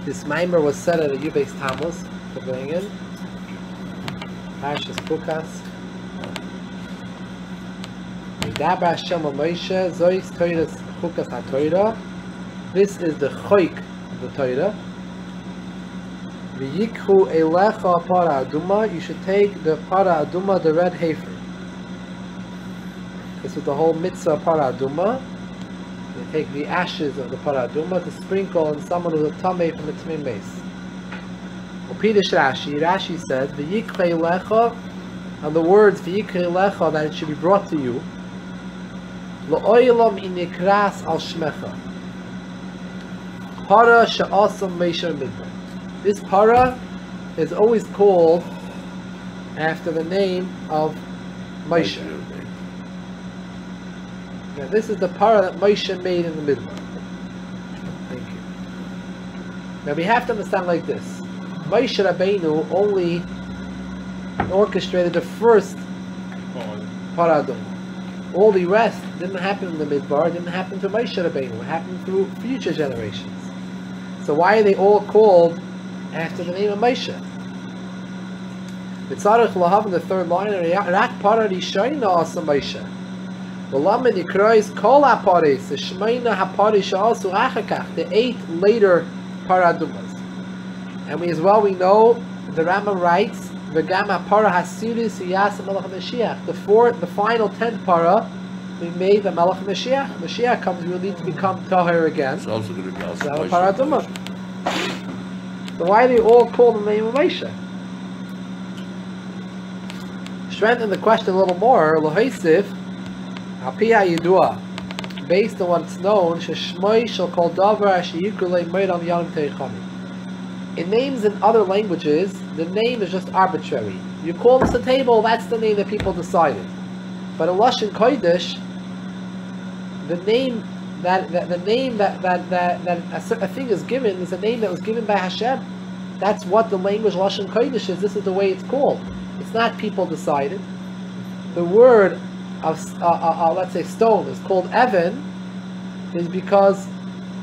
This Maimer was said at a Yud Beis Tammuz for going in. Parshas Chukas. Medaber Hashem Moshe Zois Toiras Chukas HaTorah. This is the Choik of the Torah. V'yikhu Eilecha Para Aduma. You should take the Para Aduma, the red heifer. This is the whole mitzvah Para Aduma. You take the ashes of the Para Aduma to sprinkle on someone who's a tamei from the Tmim base. Upidish Rashi says, V'yikhu Eilecha, and the words V'yikhu Eilecha, that it should be brought to you. Lo'olam inikras al shmecha. Para she'asam Moshe midbar. This para is always called after the name of Moshe. Now this is the para that Moshe made in the midbar. Thank you. Now we have to understand like this. Moshe Rabbeinu only orchestrated the first para aduma. All the rest didn't happen in the midbar, didn't happen to Moshe Rabbeinu. It happened through future generations. So why are they all called after the name of Moshe? Mitzarech lahav in the third line, Rak para rishayna asa Moshe. V'lamed yikrois kol haparis, the shmeina haparis also achakach, the 8 later paradumas. And we know, the Rama writes, V'gam hapara hasiris yas melech Mashiach. The final 10th para, we made the melech Mashiach. Mashiach comes, we will need to become tahir again. It's also going to be also paraduma. So why are they all called the name of Moshe? Strengthen the question a little more. L'hoisif, Alpiya Yidua, based on what's known, Sheshmoi shall call davar sheyikru le'moedam yom teichami. In names in other languages, the name is just arbitrary. You call this a table, that's the name that people decided. But in Lashon Kodesh, the name that a thing is given is a name that was given by Hashem. That's what the language Lashon Kodesh is. This is the way it's called. It's not people decided. The word of let's say stone is called Evan, is because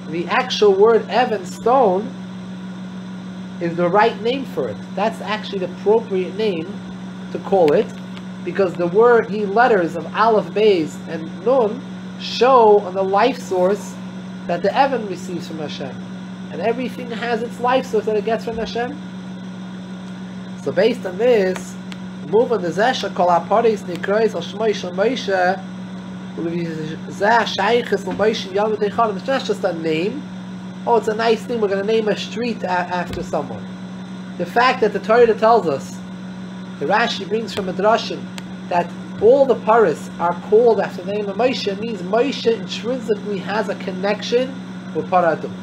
the actual word Evan, stone, is the right name for it. That's actually the appropriate name to call it, because the letters of Aleph, Beis, and Nun show on the life source that the Evan receives from Hashem. And everything has its life source that it gets from Hashem. So based on this, move on the Zesha Kol HaParis Nikrois Al Shmoi Shel Moshe Zeh Shayches Al Moshe Yom Teichanim. It's not just a name. Oh, it's a nice thing, we're going to name a street after someone. The fact that the Torah tells us, the Rashi brings from Midrashim, that all the paras are called after the name of Moshe, means Moshe intrinsically has a connection with Para Aduma.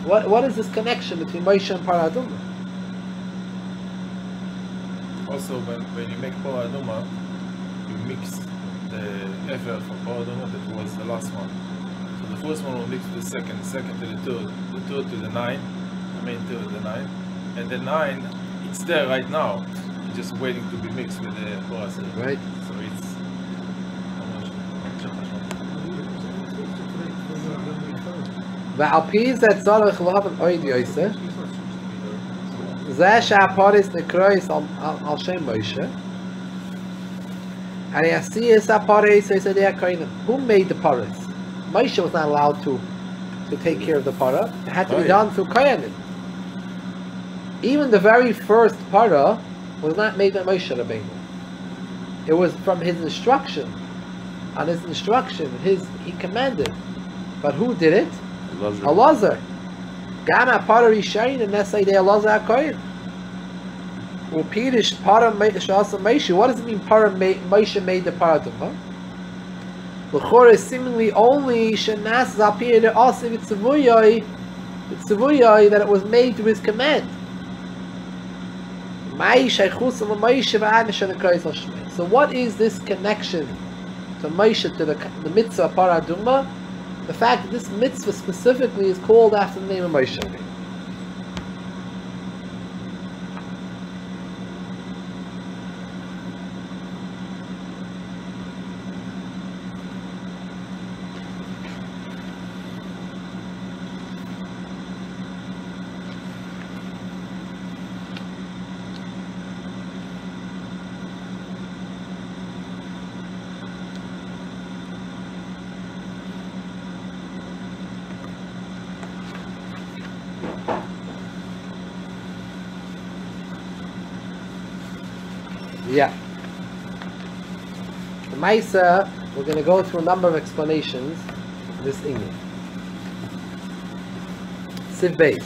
What is this connection between Moshe and Para Aduma? Also, when you make Para Aduma, you mix the Efer for Para Aduma, that was the last one. So the first one will mix with the second to the third to the 9, the main third to the 9, and the 9, it's there right now. Just waiting to be mixed with the chorus. Right. So it's V'alpi zeh tzarech lahav oid Yosef Zeh she'haparis nekrois al Shem Moshe and Yasiyas haparis Yosef Kohanim. Who made the paras? Moshe was not allowed to take care of the para. It had to be done through Kohanim. Even the very first para was not made by Moshe Rabbeinu. It was from his instruction. On his instruction, he commanded. But who did it? Elazar. Gama para rishayin and nesay de Elazar HaKohen. Upirish para shasa Moshe. What does it mean? Moshe made the paraduma. L'chor is seemingly only shenas zapir de asiv itzavuyai that it was made to his command. So what is this connection to Moshe, to the mitzvah Para Aduma? The fact that this mitzvah specifically is called after the name of Moshe. Yeah. The Maisa, we're going to go through a number of explanations of this Inyan. Siv Beis.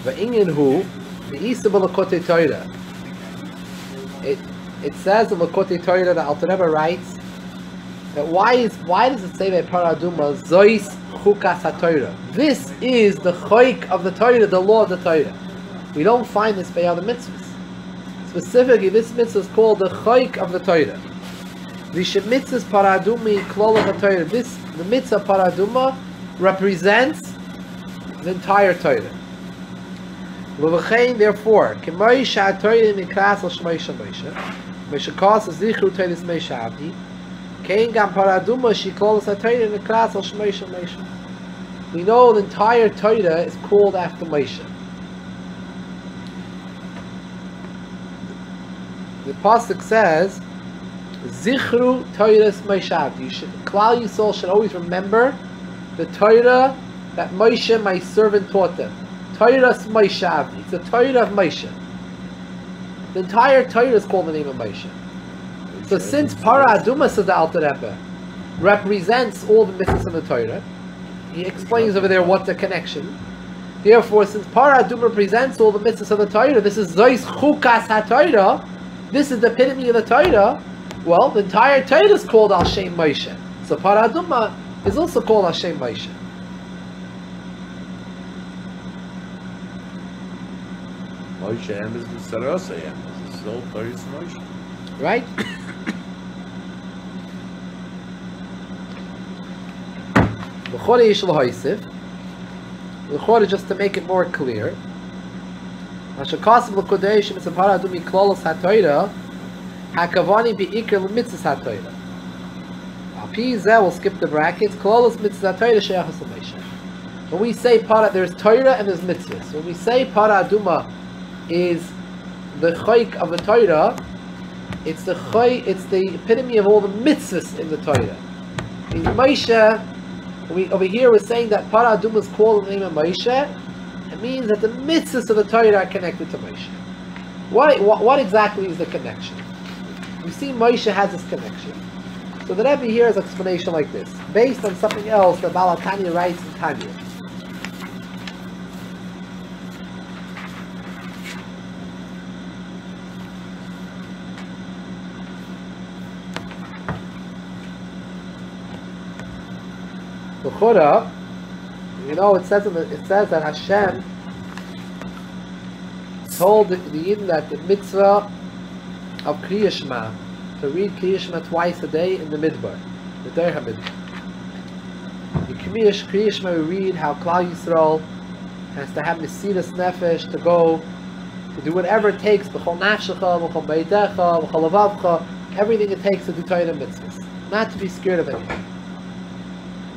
The Inyan who, the Isa B'Lakotei Torah. It says in Lakotei Torah that Alter Rebbe writes that why does it say by Paraduma Zois Chukas HaTorah? This is the Choik of the Torah, the law of the Torah. We don't find this by other mitzvahs. Specifically, this mitzvah is called the Choik of the Torah. Vishem mitzvahs Paradumi Klol of the Torah. The mitzvah Paraduma represents the entire Torah. Therefore, K'moi Sha'Torah Nikras Al Shmei Shemoshe, Meshakos Zichru Torahs Meishavdi, Kein Gam Paraduma Shikol HaTorah Nikras Al Shmei Shemoshe. We know the entire Torah is called after Moshe. The pasuk says, "Zichru Torahs Meishavdi." Klal Yisrael should always remember the Torah that Moshe, my servant, taught them. Torah's Moshe. It's the Torah of Moshe. The entire Torah is called the name of Moshe. So since Para Aduma, says the Alter Rebbe, represents all the mitzvahs in the Torah, he explains over there what the connection. Therefore, since Para Aduma represents all the mitzvahs of the Torah, this is Zois Chukas HaTorah, this is the epitome of the Torah, well, the entire Torah is called Al Shem Moshe. So Para Aduma is also called Al Shem Moshe. Moshe is the Sarasayim. It's still Torah's Moshe. Right? L'chore just to make it more clear. Mashakasim l'kodesh mitzapara adumi klolos ha'toira hakavani bi'ikr l'mitzvahs ha'toira. Al-pi zeh, we'll skip the brackets. Klolos mitzvahs ha'toira sheyachas l'meisha. When we say para, there's Torah and there's mitzvahs. When we say para aduma is the choik of the Torah, it's the epitome of all the mitzvahs in the Torah. In Moshe, over here we're saying that Para Aduma is called in the name of Moshe. It means that the mitzvahs of the Torah are connected to Moshe. What exactly is the connection? We see Moshe has this connection. So the Rebbe here has an explanation like this, based on something else that Baal HaTanya writes in Tanya. L'chora, you know, it says that Hashem told the Yidden that the mitzvah of Kriya Shema, to read Kriya Shema twice a day in the Midbar, the Derech HaMidbar. In Kriya Shema we read how Klal Yisrael has to have Mesiras Nefesh to go to do whatever it takes, b'chol nafshecha, b'chol beidecha, b'chol levavcha, everything it takes to do Torah mitzvahs, not to be scared of anything.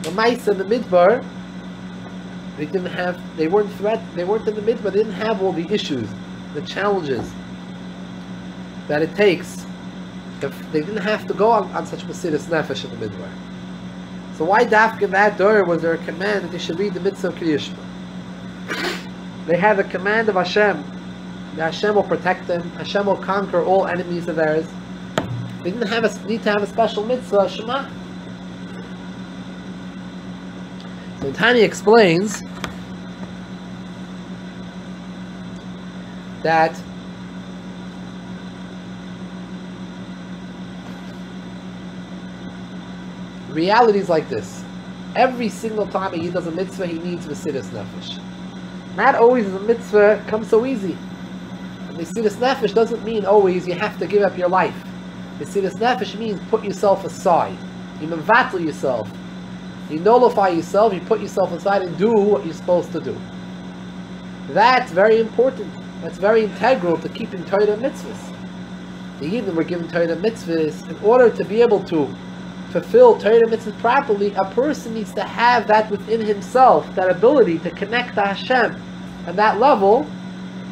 The Maisa in the Midbar, they weren't in the Midbar, they didn't have all the issues, the challenges that it takes. They didn't have to go on such Mesiras Nefesh in the Midbar. So why dafka in that door was there a command that they should read the mitzvah of Kriya Shema? They had the command of Hashem, that Hashem will protect them, Hashem will conquer all enemies of theirs. They didn't need to have a special mitzvah, Shema. So Tanya explains that reality is like this. Every single time he does a mitzvah, he needs Mesiras Nefesh. Not always is a mitzvah comes so easy. Mesiras Nefesh doesn't mean always you have to give up your life. Mesiras Nefesh means put yourself aside. You mevatel yourself. You nullify yourself, you put yourself aside and do what you're supposed to do. That's very important. That's very integral to keeping Torah mitzvahs. The Yidden were given Torah mitzvahs. In order to be able to fulfill Torah mitzvahs properly, a person needs to have that within himself, that ability to connect to Hashem, and that level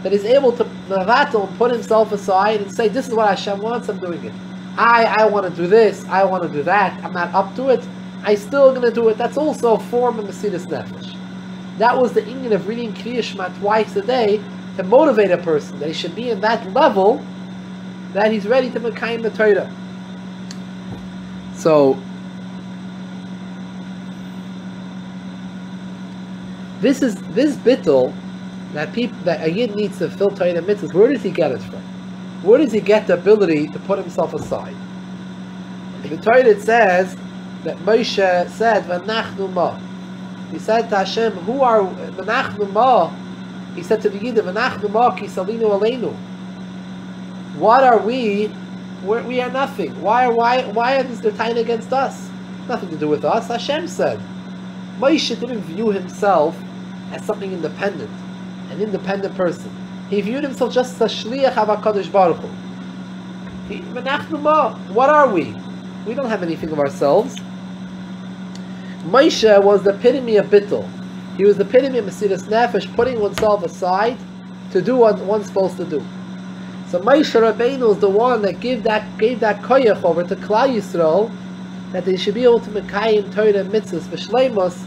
that is able to mevatel and put himself aside and say, this is what Hashem wants, I'm doing it. I want to do this, I want to do that, I'm not up to it, I'm still going to do it. That's also a form of Mesiras Nefesh. That was the inyan of reading Kriya Shema twice a day to motivate a person, that he should be in that level that he's ready to mekayim the Torah. So this bittul that a yid needs to fill Torah mitzvahs. Where does he get it from? Where does he get the ability to put himself aside? In the Torah it says that Moshe said, "V'nachnu ma." He said to Hashem, "Who are v'nachnu ma?" He said to the Yid, "V'nachnu ma ki salinu aleinu." What are we? We are nothing. Why is there tying against us? Nothing to do with us. Hashem said. Moshe didn't view himself as something independent, an independent person. He viewed himself just as a shliach of HaKadosh Baruch Hu. What are we? We don't have anything of ourselves. Moshe was the epitome of bittul. He was the epitome of Mesiras Nefesh, putting oneself aside to do what one's supposed to do. So Moshe Rabbeinu is the one that gave that koyach over to Klal Yisrael, that they should be able to mekayim Torah and mitzvahs v'shleimus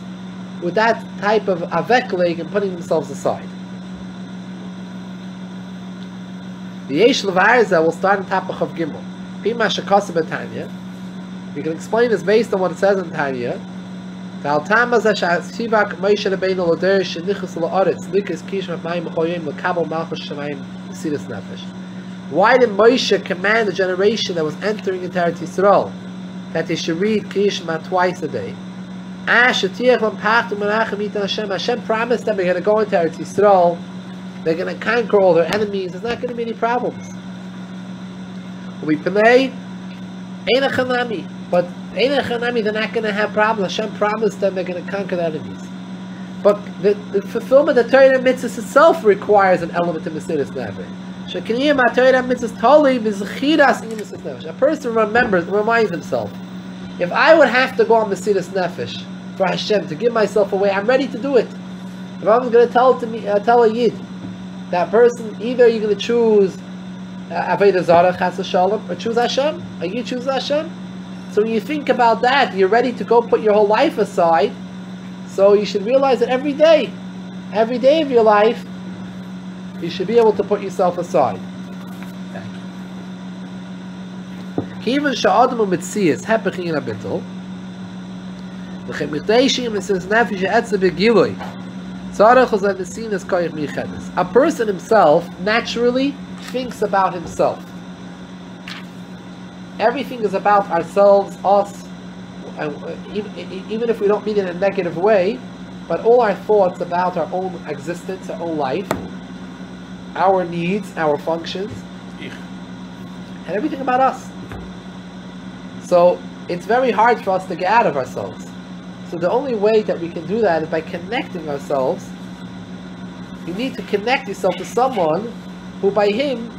with that type of avekleg and putting themselves aside. The Yesh Levarza will start in Tapach of Gimel. Pima Shekasa B'Tanya. We can explain this based on what it says in Tanya. Why did Moshe command the generation that was entering into Eretz Yisrael that they should read Kriyishma twice a day? Hashem promised them they're going to go into Eretz Yisrael, they're going to conquer all their enemies, there's not going to be any problems. But they're not going to have problems. Hashem promised them they're going to conquer the enemies. But the fulfillment of Torah and mitzvahs itself requires an element of Mesiras Nefesh. A person reminds himself, if I would have to go on Mesiras Nefesh for Hashem to give myself away, I'm ready to do it. If I was going to tell a Yid, that person, either you're going to choose Avodah Zarah, Chas V'Shalom, or choose Hashem, or you choose Hashem. So when you think about that, you're ready to go put your whole life aside. So you should realize that every day of your life, you should be able to put yourself aside. Even sha'adamu mitzias hepeching in a bittul. A person himself naturally thinks about himself. Everything is about ourselves, us, even if we don't mean it in a negative way, but all our thoughts about our own existence, our own life, our needs, our functions, and everything about us. So it's very hard for us to get out of ourselves. So the only way that we can do that is by connecting ourselves. You need to connect yourself to someone who, by him,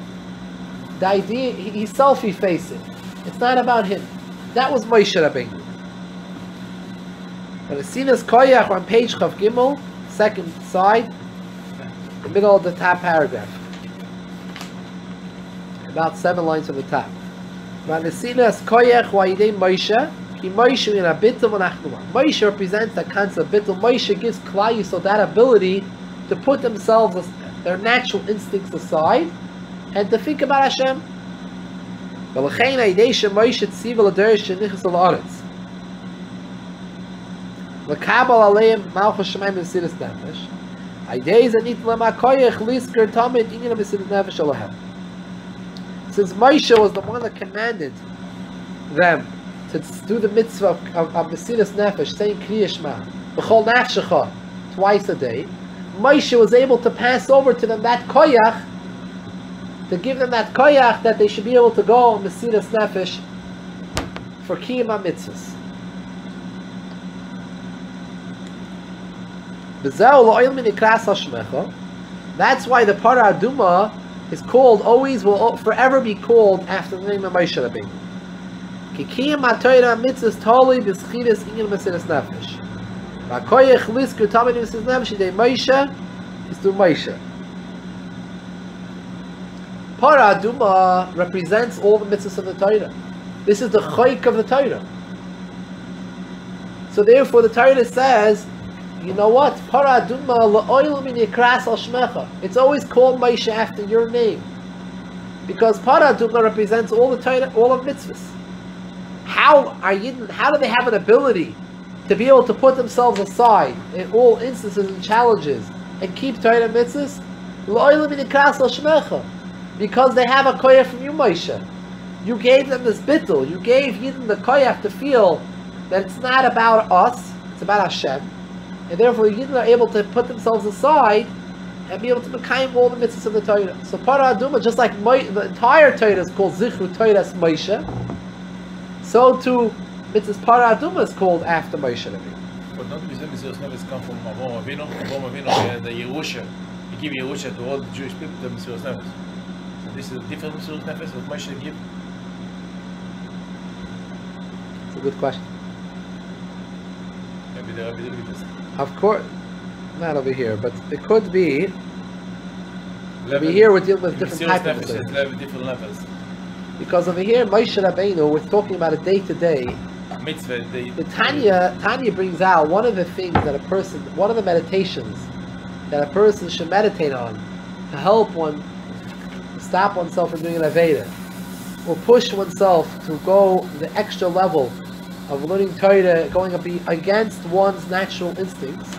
the idea, he's self-effacing. It's not about him. That was Moshe Rabbeinu. But as seen as Koyach on page Chav Gimel, second side, the middle of the top paragraph. About 7 lines from the top. Moshe represents that concept of bittul. Moshe gives Klal Yisrael that ability to put themselves, their natural instincts aside, and to think about Hashem. Since Moshe was the one that commanded them to do the mitzvah of Mesiras Nefesh, saying Kriyishma, B'chol Nafshecha, twice a day, Moshe was able to pass over to them that koyach, to give them that koyach that they should be able to go on Mesiras Nefesh for Kiyum HaMitzvahs. That's why the Parah Aduma is called, always will forever be called after the name of Moshe Rabbeinu. Kiyum HaTorah mitzvahs totally b'schiras inyan Mesiras Nefesh. V'koyach liskir tamid Mesiras Nefesh idei Moshe is through Moshe. Parah Aduma represents all the mitzvahs of the Torah. This is the chayk of the Torah. So therefore the Torah says, you know what? Parah Aduma la'oil min yikras al shmecha. It's always called Moshe after your name. Because Para Aduma represents all the Torah, all of mitzvahs. How do they have an ability to be able to put themselves aside in all instances and challenges and keep Torah mitzvahs? Because they have a koyach from you, Moshe. You gave them this bittul. You gave Yidden the koyach to feel that it's not about us, it's about Hashem. And therefore Yidden are able to put themselves aside and be able to mekayim all the mitzvahs of the Torah. So Para Aduma, just like the entire Torah is called Zichru Torahs Moshe, so too mitzvahs Para Aduma is called after Moshe Rabbeinu. But don't we say Mesiras Nefesh come from Avraham Avinu? Avraham Avinu had the Yerusha. He gave Yerusha to all the Jewish people, the Mesiras Nefesh. So this is a different Mesiras Nefesh that Moshe gave. It's a good question. Maybe the Rabbi did give this. Of course, not over here, but it could be. Over here we're dealing with different types of mitzvahs. Different levels. Because over here, Moshe Rabbeinu, we're talking about a day-to-day. Mitzvah, the Tanya brings out one of the things that one of the meditations that a person should meditate on to help one stop oneself from doing an Aveda, or push oneself to go the extra level of learning Torah, going against one's natural instincts,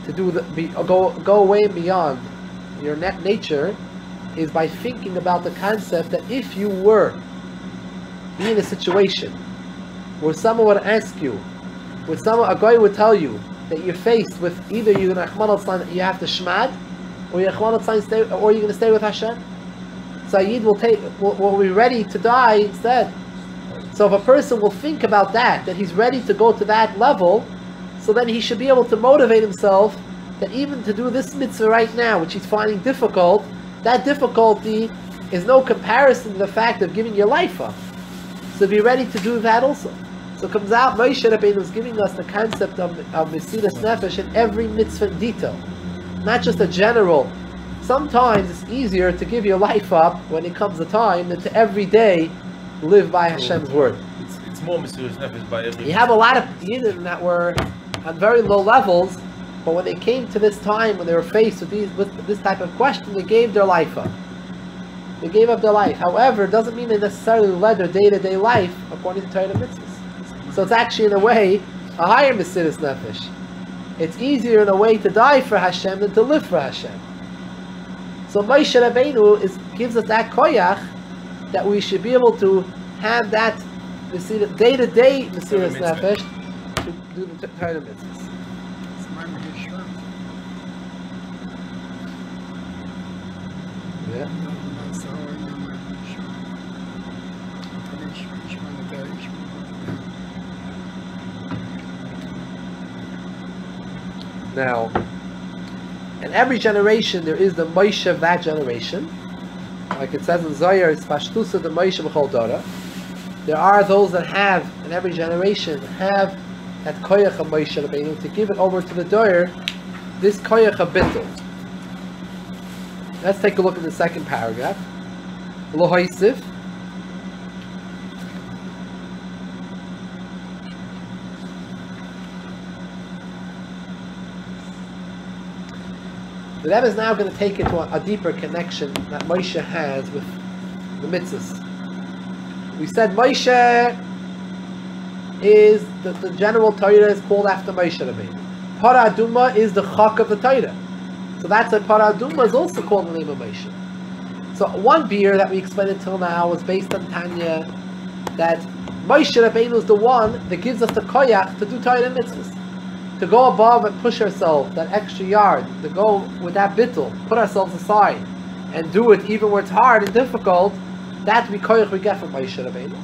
to go way and beyond your nature, is by thinking about the concept that if you were be in a situation where someone would ask you, a guy would tell you that you're faced with either you have to shmad, or you're going to stay with Hashem, so Yid will be ready to die instead. So if a person will think about that he's ready to go to that level, so then he should be able to motivate himself that even to do this mitzvah right now, which he's finding difficult, that difficulty is no comparison to the fact of giving your life up. So be ready to do that also. So it comes out, Moshe Rabbeinu is giving us the concept of Mesiras Nefesh in every mitzvah in detail. Not just a general. Sometimes it's easier to give your life up when it comes a time than to every day live by Hashem's word. It's more Mesiras Nefesh by every. You have a lot of Yidden that were on very low levels, but when they came to this time, when they were faced with this type of question, they gave their life up. They gave up their life. However, it doesn't mean they necessarily led their day-to-day life according to Torah mitzvahs. So it's actually, in a way, a higher Mesiras Nefesh. It's easier in a way to die for Hashem than to live for Hashem. So Moshe Rabbeinu gives us that koyach that we should be able to have that day-to-day Mesiras Nefesh to do the Torah mitzvahs. Yeah. Now, in every generation there is the Moshe of that generation. Like it says in Zohar, it's Pashtusa the Moshe b'chol dora. There are those that have, in every generation, have that koyach of Moshe Rabbeinu to give it over to the Dor, this koyach of bittul. Let's take a look at the second paragraph. Lo hoisif. The Rebbe is now going to take it to a deeper connection that Moshe has with the mitzvahs. We said Moshe is the general Torah is called after Moshe Rabbeinu. Para Aduma is the chak of the Torah. So that's why Para Aduma is also called the name of Moshe. So one beer that we explained until now was based on Tanya, that Moshe Rabbeinu is the one that gives us the koyach to do Torah mitzvahs. To go above and push ourselves that extra yard, to go with that bittul, put ourselves aside, and do it even where it's hard and difficult, that we koyach we get from Moshe Rabbeinu.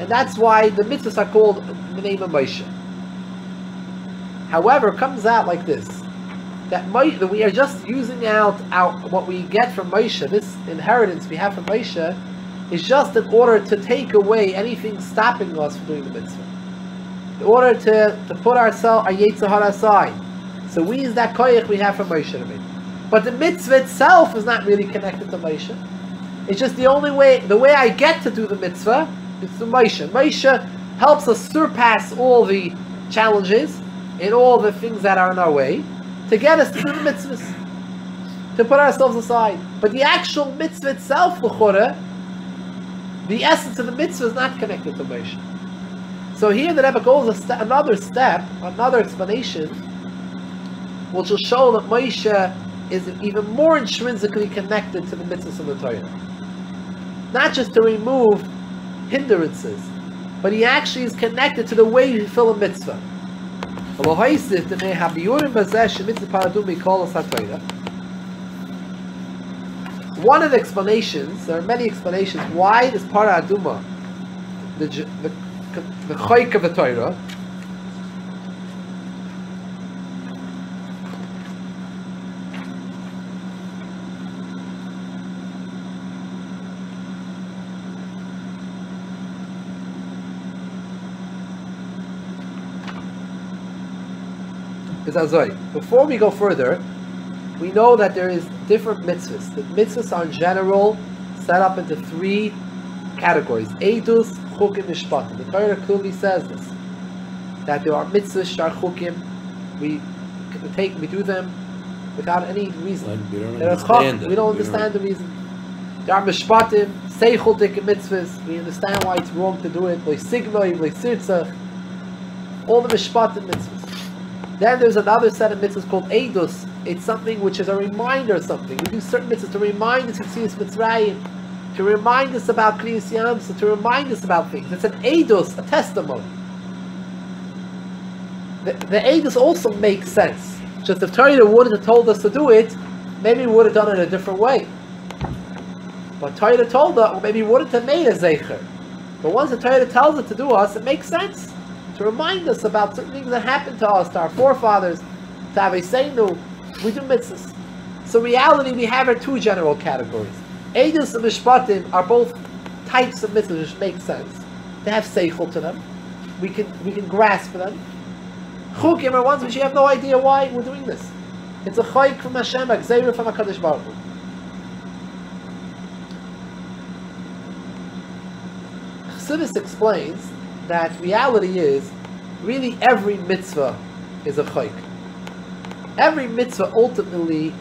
And that's why the mitzvahs are called in the name of Moshe. However, it comes out like this, that we are just using out what we get from Moshe, this inheritance we have from Moshe, is just in order to take away anything stopping us from doing the mitzvah. In order to put our Yetzer Hara aside. So we use that koyach we have from Moshe Rabbeinu. But the mitzvah itself is not really connected to Moshe. It's just the way I get to do the mitzvah is through Moshe. Moshe helps us surpass all the challenges and all the things that are in our way to get us to do the mitzvahs. to put ourselves aside. But the actual mitzvah itself, l'chora, the essence of the mitzvah is not connected to Moshe. So here the Rebbe goes another step, another explanation, which will show that Moshe is even more intrinsically connected to the mitzvahs of the Torah. Not just to remove hindrances, but he actually is connected to the way you fulfill a mitzvah. One of the explanations, there are many explanations, why this Para Aduma, the Chayk of the Torah, is Azoi. Before we go further, we know that there is different mitzvahs. The mitzvahs are in general set up into three categories. Eidus, Chukim, Mishpatim. The Torah clearly says this, that there are mitzvahs, Shar Chukim, we do them without any reason. We don't understand we don't understand the reason. There are Mishpatim, Seichel Dik mitzvahs, we understand why it's wrong to do it, Lo Signoi, Lo Sirtzach, all the Mishpatim mitzvahs. Then there's another set of mitzvahs called Eidus. It's something which is a reminder of something. We do certain mitzvahs to remind us of Tziyas Mitzrayim, to remind us about Kriyas Yamsuf, to remind us about things. It's an Eidus, a testimony. The Eidus also makes sense. Just if Torah would have told us to do it, maybe we would have done it a different way. But Torah told us, or maybe we wouldn't have made a Zeicher. But once the Torah tells it to do us, it makes sense. To remind us about certain things that happened to us, to our forefathers, to Aveiseinu, we do mitzvahs. So in reality, we have our two general categories. Eidus and Mishpatim are both types of mitzvahs which make sense. They have seichel to them. We can grasp them. Chukim are ones which you have no idea why we're doing this. It's a chayk from Hashem, a gzeira from HaKadosh Baruch Hu. Chassidus explains that reality is, really every mitzvah is a chayk. Every mitzvah ultimately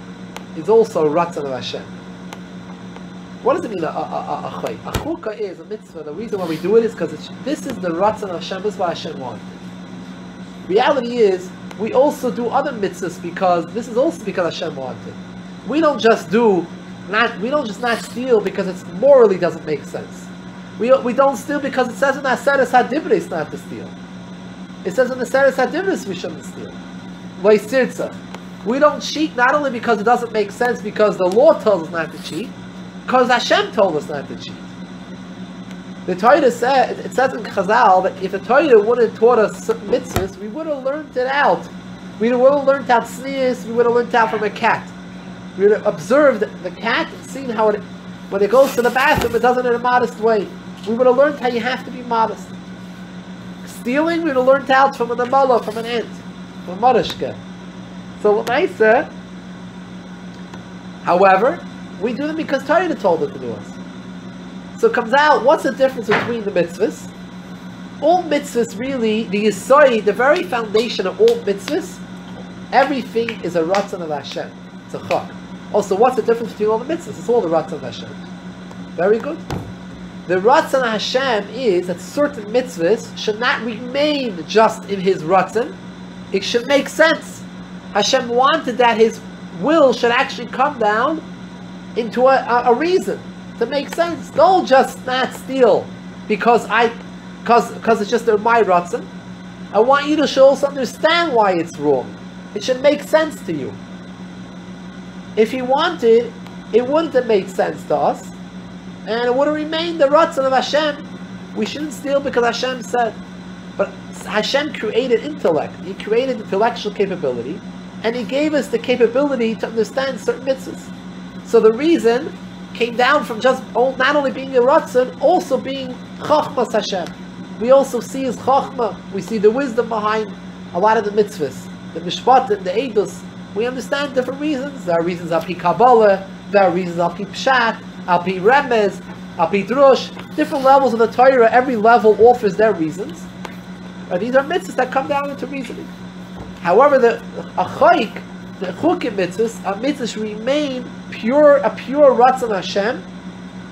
is also a ratzon of Hashem. What does it mean, a chayk? A chukah is a mitzvah. The reason why we do it is because this is the ratzon of Hashem, this is what Hashem wanted. Reality is, we also do other mitzvahs because this is also because Hashem wanted. We don't just not steal because it morally doesn't make sense. We don't steal because it says in Aseres HaDibros not to steal. It says in the Aseres HaDibros we shouldn't steal. Lo Sirtzach. We don't cheat not only because it doesn't make sense, because the law tells us not to cheat, because Hashem told us not to cheat. The Torah it says in Chazal that if the Torah wouldn't have taught us certain mitzvahs, we would have learned it out. We would have learned out sneeze, we would have learned out from a cat. We would have observed the cat and seen how when it goes to the bathroom, it does it in a modest way. We would have learned how you have to be modest. Stealing, we would have learned out from an amala, from an ant, from a marishka. So L'maisa, however, we do them because Torah told it to do us. So it comes out, what's the difference between the mitzvahs? All mitzvahs really, the yesod, the very foundation of all mitzvahs, everything is a ratzon of Hashem. It's a chak. Also, what's the difference between all the mitzvahs? It's all the ratzon of Hashem. Very good. The ratzon of Hashem is that certain mitzvahs should not remain just in His ratzon. It should make sense. Hashem wanted that His will should actually come down into a reason to make sense. Don't just not steal because it's just my ratzon. I want you to also understand why it's wrong. It should make sense to you. If He wanted, it wouldn't have made sense to us, and it would have remained the ratzon of Hashem. We shouldn't steal because Hashem said. But Hashem created intellect. He created intellectual capability, and He gave us the capability to understand certain mitzvahs. So the reason came down from just not only being a ratzon, also being chachmas Hashem. We also see His chachma. We see the wisdom behind a lot of the mitzvahs, the mishpatim, the eidus. We understand different reasons. There are reasons al pi Kabbalah, there are reasons al pi Pshat, al pi Remez, al pi Drush. Different levels of the Torah, every level offers their reasons. These are mitzvahs that come down into reasoning. However, a chayk the chukim mitzvahs, our mitzvahs remain pure, a pure Ratzon Hashem,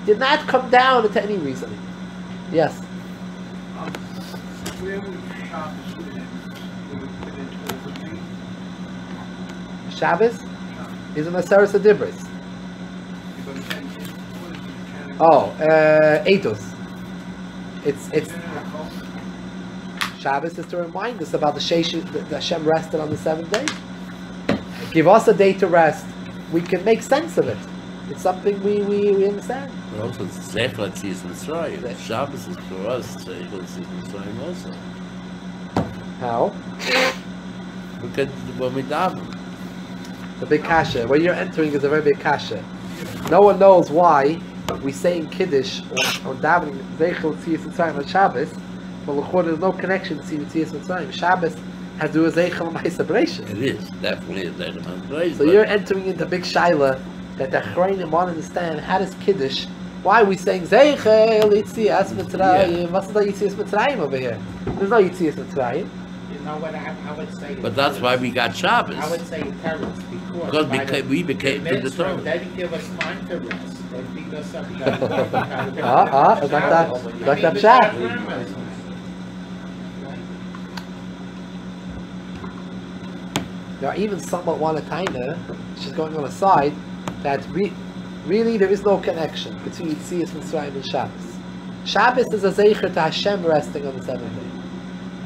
did not come down into any reasoning. Yes? Where would Shabbos fit in? Would it fit into everything? Shabbos is a Maseres Adibris. Oh, Eidos. It's Shabbos is to remind us about the Hashem rested on the 7th day. Give us a day to rest. We can make sense of it. It's something we understand. But also, it's Zeichel Tzis Mitzrayim. Shabbos is for us, Zeichel Tzis Mitzrayim also. How? Because when we daven. The big kasha. Where you're entering is a very big kasha. No one knows why we say in Kiddush or davening Zeichel Tzis Mitzrayim on Shabbos, but there's no connection to Tzis Mitzrayim. Shabbos has to do with Zeichel Ma'aseh. It is, definitely a Zeichel Ma'aseh. So you're entering into big shaila that the Achrayim want to understand how does Kiddush, why are we saying Zeichel Yitzias Mitzrayim? What's the Yitzias Mitzrayim over here? There's no Yitzias Mitzrayim. You know what I would say? But that's why we got Shabbos. I would say terrorists Because we became to the throne. They didn't give us time to rest. They beat us up. Like that shot. There are even somewhat one taina, she's going on a side, that really there is no connection between Yitzias Mitzrayim and Shabbos. Shabbos is a zeicher to Hashem resting on the 7th day.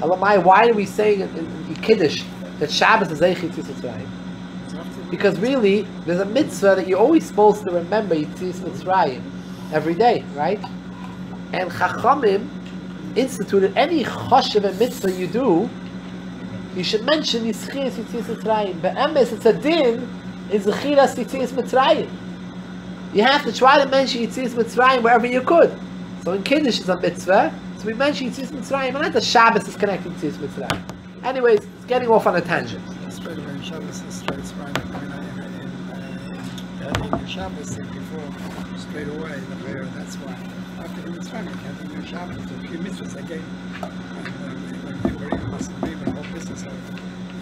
Elamai, why are we saying in Kiddush that Shabbos is zeicher to Yitzias Mitzrayim? Because really, there's a mitzvah that you're always supposed to remember Yitzias Mitzrayim every day, right? And Chachamim instituted any choshev and mitzvah you do, you should mention Yitzias Mitzrayim. Be'emes, it's a din in Zechiras Yitzias Mitzrayim. You have to try to mention Yitzias Mitzrayim wherever you could. So in Kiddush is a mitzvah, so we mention Yitzias Mitzrayim, and not the Shabbos is connected to Yitzias Mitzrayim. Anyways, it's getting off on a tangent. Straight away, Shabbos is straight away. In Shabbos before, straight away, the prayer, that's why. After the Mitzrayim, you can't do Shabbos, there's a few mitzvahs again. When they were in Muslim people, the whole business, they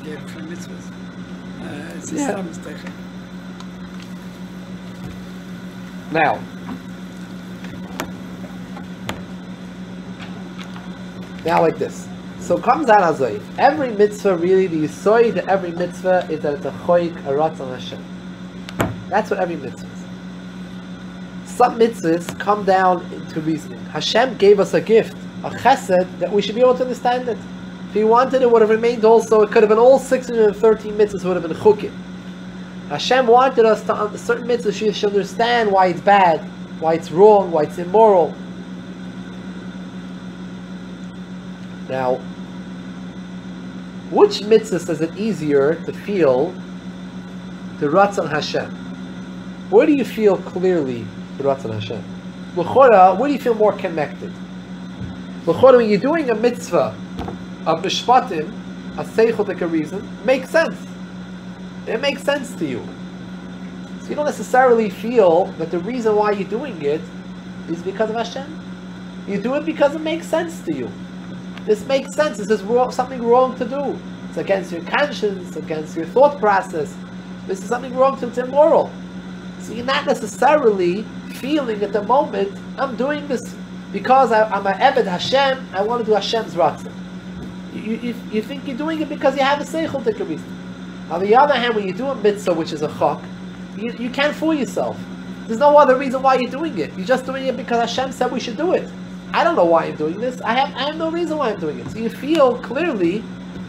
gave a few mitzvahs. It's a mistake. Now like this. So it comes out as every mitzvah, really, the yisoid to every mitzvah is that it's a choik, a ratzon Hashem. That's what every mitzvah is. Some mitzvahs come down into reasoning. Hashem gave us a gift, a chesed, that we should be able to understand it. If He wanted, it would have remained also, it could have been all 613 mitzvahs would have been chukim. Hashem wanted us to, certain mitzvahs, you should understand why it's bad, why it's wrong, why it's immoral. Now, which mitzvahs is it easier to feel the Ratzon Hashem? Where do you feel clearly the Ratzon Hashem? L'chora, where do you feel more connected? L'chora, when you're doing a mitzvah, a mishpatim, a seichotik, a reason, makes sense. It makes sense to you. So you don't necessarily feel that the reason why you're doing it is because of Hashem. You do it because it makes sense to you. This makes sense. This is something wrong to do. It's against your conscience, against your thought process. This is something wrong to, it's immoral. So you're not necessarily feeling at the moment, I'm doing this because I'm an Eved Hashem, I want to do Hashem's Ratzon. You think you're doing it because you have a seichel to reason. On the other hand, when you do a mitzvah, which is a chok, you can't fool yourself. There's no other reason why you're doing it. You're just doing it because Hashem said we should do it. I don't know why I'm doing this. I have no reason why I'm doing it. So you feel clearly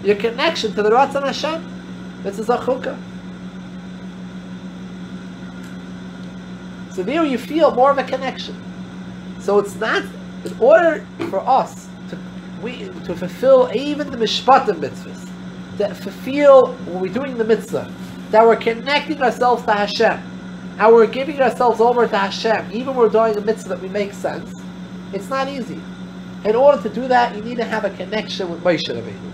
your connection to the Ratzon Hashem. This is a chukah. So there you feel more of a connection. So it's not, in order for us to fulfill even the mishpatim mitzvahs, to fulfill when we're doing the mitzvah, that we're connecting ourselves to Hashem, and we're giving ourselves over to Hashem, even when we're doing a mitzvah that we make sense, it's not easy. In order to do that, you need to have a connection with Moshe Rabbeinu.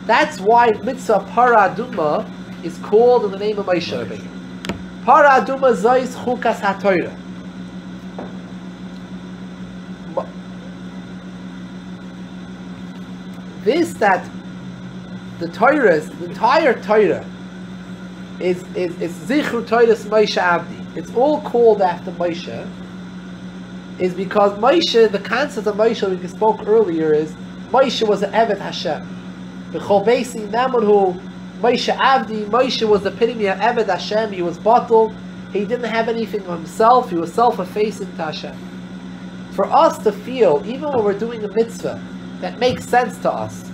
That's why mitzvah para aduma is called in the name of Moshe Rabbeinu. Para aduma zois chukas haTorah. This that the entire Torah is Zichru Torah's Moshe Avdi. It's all called after Moshe. Is because Moshe, the concept of Moshe we spoke earlier is Moshe was an Evet Hashem. B'chol Beisi Namanhu Moshe Avdi. Moshe was the epitome of Evet Hashem. He was bottled. He didn't have anything of himself. He was self-effacing to Hashem. For us to feel, even when we're doing a mitzvah, that makes sense to us,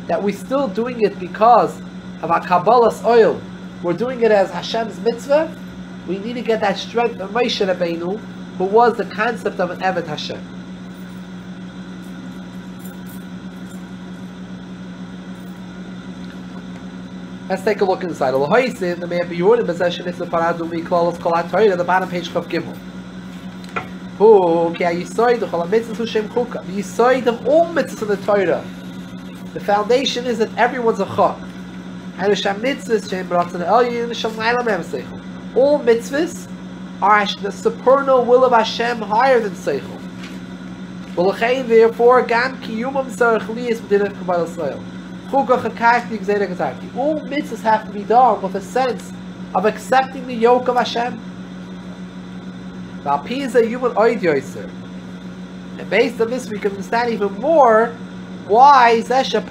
that we're still doing it because of our Kabbalah's oil, we're doing it as Hashem's mitzvah, we need to get that strength of Moshe Rabbeinu, who was the concept of an Evet Hashem. Let's take a look inside. The bottom page of Gimel. The Yisoid of all mitzvahs in the Torah. The foundation is that everyone's a chok. All mitzvahs are the supernal will of Hashem higher than Seichel. Therefore, all mitzvahs have to be done with a sense of accepting the yoke of Hashem. And based on this, we can understand even more why was the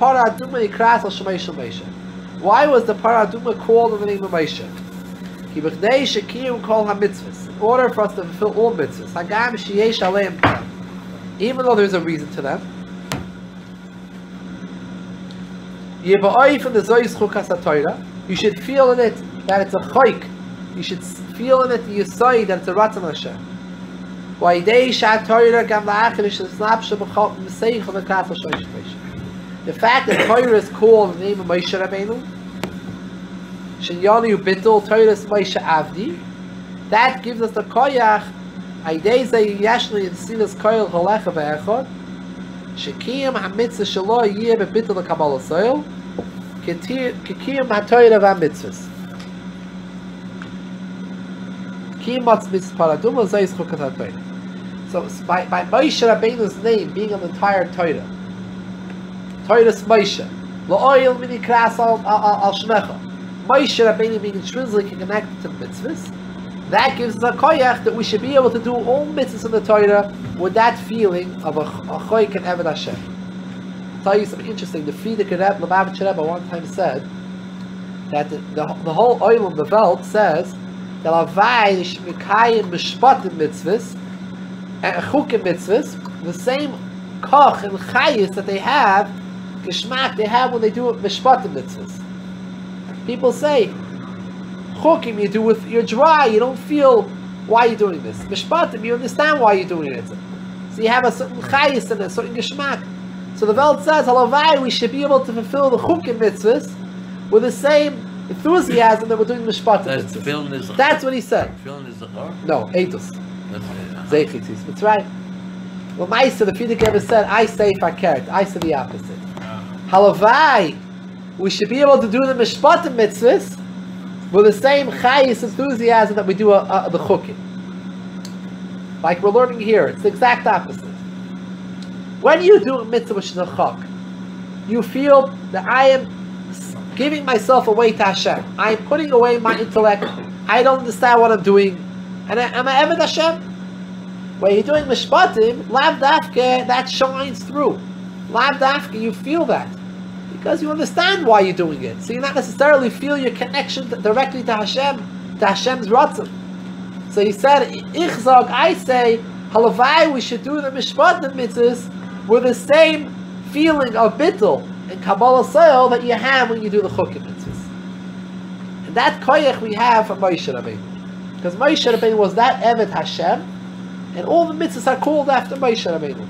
Paraduma called in the name of Moshe? In order for us to fulfill all mitzvahs, even though there's a reason to them. You should feel in it that it's a chayk. You should feel in it the yisai that it's a ratzon Hashem. The fact that Torah is called in the name of Moshe Rabbeinu, Shenyanu Bittul Torah is Moshe Avdi, that gives us the koyach. Shekiyam hamitzvah shelo yeh bebitul lekabbalah soil, kekiyam hatoyra v'amitzvahs. Kiyam mitzvah paraduma zayis chukas hatoyra. So by Moshe Rabbeinu's name being on the entire Torah, Torah's Moshe, la'oyel mini kras al shmecha. Moshe Rabbeinu being intrinsically connected to the mitzvahs, that gives us a koyach that we should be able to do all mitzvahs in the Torah with that feeling of a choyk and Eved Hashem. I'll tell you something interesting. The Frierdiker Rebbe, Lubavitcher Rebbe, one time said that the whole oil of the Welt says that Avai is Mekayim Mishpatim mitzvahs and Chukim mitzvahs, the same koch and chayis that they have, geschmack they have when they do Mishpatim mitzvahs. People say, Chukim you do with, you're dry, you don't feel why you're doing this. Mishpatim, you understand why you're doing it. So you have a certain chayis and a certain geschmack. So the Welt says, halavai, we should be able to fulfill the chukim mitzvahs with the same enthusiasm that we're doing mishpatim mitzvahs. That's what he said. No, eitos. Zeichitzis. That's right. Well, Maisa, the Frierdiker ever said, I say fakert. I say the opposite. Halavai, we should be able to do the mishpatim mitzvahs with the same chayis enthusiasm that we do the chukim. Like we're learning here, it's the exact opposite. When you do a mitzvah which is a chok, you feel that I am giving myself away to Hashem. I am putting away my intellect. I don't understand what I'm doing. And I'm an Eved Hashem. When you're doing mishpatim, lav dafke, that shines through. Lav dafke, you feel that. Because you understand why you're doing it. So you not necessarily feel your connection directly to Hashem's ratzon. So he said, Ichzog, I say, halavai, we should do the mishpatim mitzvahs with the same feeling of bittul and Kabbalah soil that you have when you do the chukim mitzvahs. And that koyach we have from Moshe Rabbeinu. Because Moshe Rabbeinu was that Eved Hashem, and all the mitzvahs are called after Moshe Rabbeinu.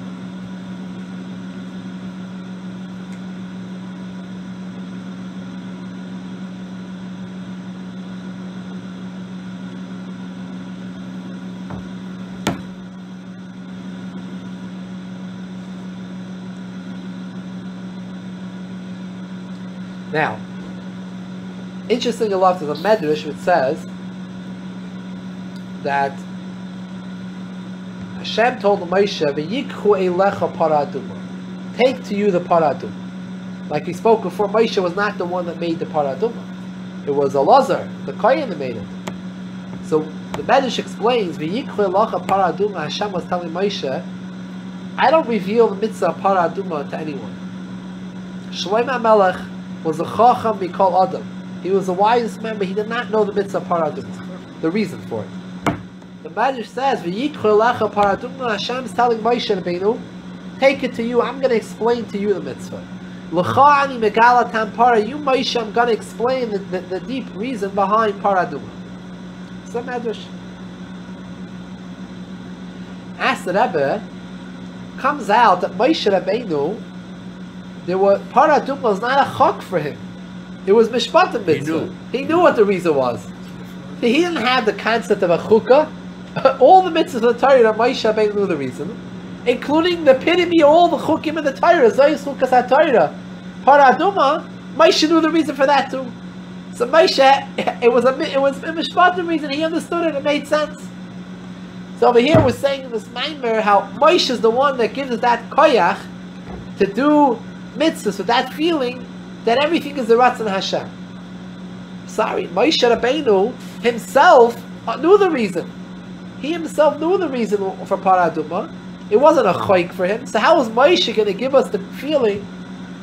Now, interesting enough, there's a medrash which says that Hashem told Moshe, "V'yikhu eilecha paraduma." Take to you the paraduma. Like we spoke before, Moshe was not the one that made the paraduma. It was Elazar, the Kohen, that made it. So the Medrash explains, V'yikle lacha paraduma, Hashem was telling Moshe, I don't reveal the mitzvah of paraduma to anyone. Shlomo Melech was a chacham mikol adam. He was the wisest man, but he did not know the mitzvah of paraduma, the reason for it. The Medrash says, V'yikle lacha paraduma, Hashem is telling Moshe Rabbeinu, take it to you, I'm going to explain to you the mitzvah. L'cha ani megala tam para, you Moshe, I'm going to explain the deep reason behind paraduma. It's the Medrash. As the Rebbe, comes out that Moshe Rabbeinu, paraduma was not a chok for him. It was mishpatim mitzvah. He knew what the reason was. He didn't have the concept of a chukah. All the mitzvahs of the Torah, Moshe Rabbeinu knew the reason, including the epitome, all the chukim in the Torah, Zoyis chukas HaTorah. Paraduma, Moshe knew the reason for that too. So Moshe, it was a mishpatim reason. He understood it. It made sense. So over here we're saying in this Maimer how Moshe is the one that gives us that koyach to do mitzvahs with that feeling that everything is the Ratzon Hashem. Sorry, Moshe Rabbeinu himself knew the reason. He himself knew the reason for paraduma. It wasn't a choik for him. So how is Moshe going to give us the feeling,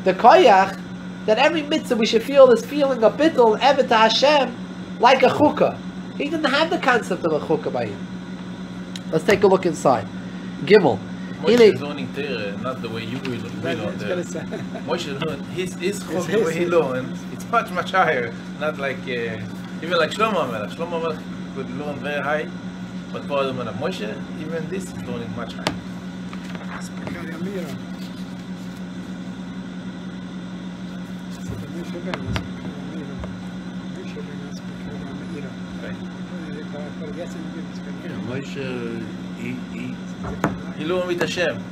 the koyach, that every mitzvah we should feel this feeling of bittul, evet to Hashem, like a chukah? He didn't have the concept of a chukah by him. Let's take a look inside. Gimel. Moshe is learning Torah, not the way you will learn Torah. Moshe is learning his chok, the way he learns. It's much higher. Not like even like Shlomo Melech. Shlomo Melech could learn very high, but Moshe, even this is learning much higher. Moshe, he learned with Hashem.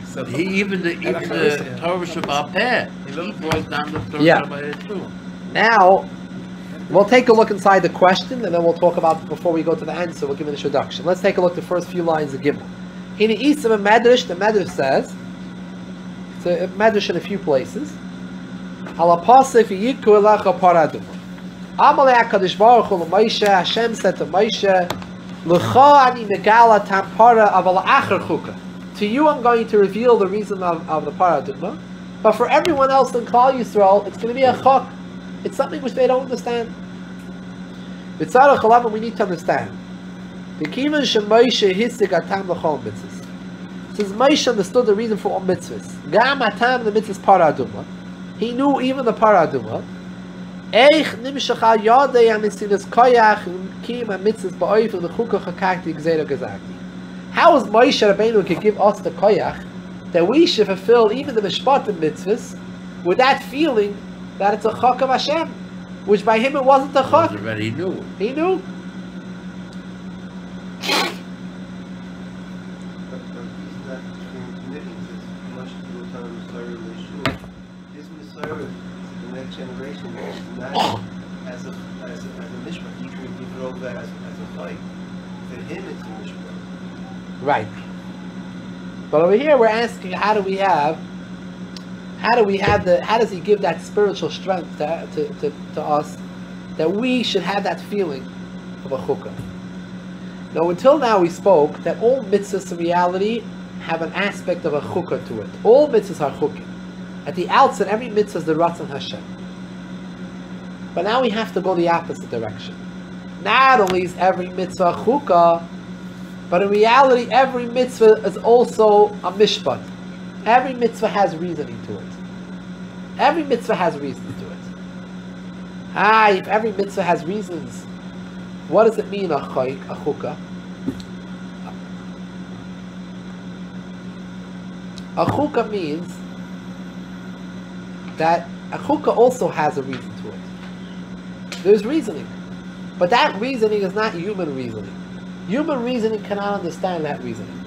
So he even the Torah Shabbat Peh, he brought down the Torah Shabbat Peh too. Now, we'll take a look inside the question, and then we'll talk about, before we go to the answer, we'll give an introduction. Let's take a look at the first few lines of Gimel. In the East of a Medrash, the Medrash says, it's a Medrash in a few places, Halapasif yikku elecha paraduma. Amalei HaKadosh Baruch Hu Moshe, Hashem said to Moshe, L'cha ani megala tam para aval acher chukah. To you I'm going to reveal the reason of the paraduma, but for everyone else in Klal Yisrael, it's going to be a chok. It's something which they don't understand. B'tzarech alav, we need to understand. V'kivan sheMoshe hisig atam l'chol mitzvahs. Since Moshe understood the reason for all mitzvahs, gam atam the mitzvahs paraduma, he knew even the paraduma. Eich nimshach yadei anisinas koyach kim mitzvahs ba'oif l'chukah chakakti gzeira gazakti. How is Moshe Rabbeinu can give us the koyach that we should fulfill even the mishpatim mitzvahs with that feeling that it's a chok of Hashem, which by him it wasn't a chok. He knew. He knew. But he's not committing this much to the time of Messiah Yeshua. His Messiah, the next generation, is not as a mishpah. He can give it over as a fight. For him, it's a mishpah. Right. But over here we're asking, how does he give that spiritual strength to us that we should have that feeling of a chukah? Now, until now we spoke that all mitzvahs in reality have an aspect of a chukah to it. All mitzvahs are chukim. At the outset, every mitzvah is the Ratzon Hashem. But now we have to go the opposite direction. Not only is every mitzvah chukah, but in reality, every mitzvah is also a mishpat. Every mitzvah has reasoning to it. Every mitzvah has reasons to it. If every mitzvah has reasons, what does it mean, a chukah? A chukah means that a chukah also has a reason to it. There's reasoning. But that reasoning is not human reasoning. Human reasoning cannot understand that reasoning.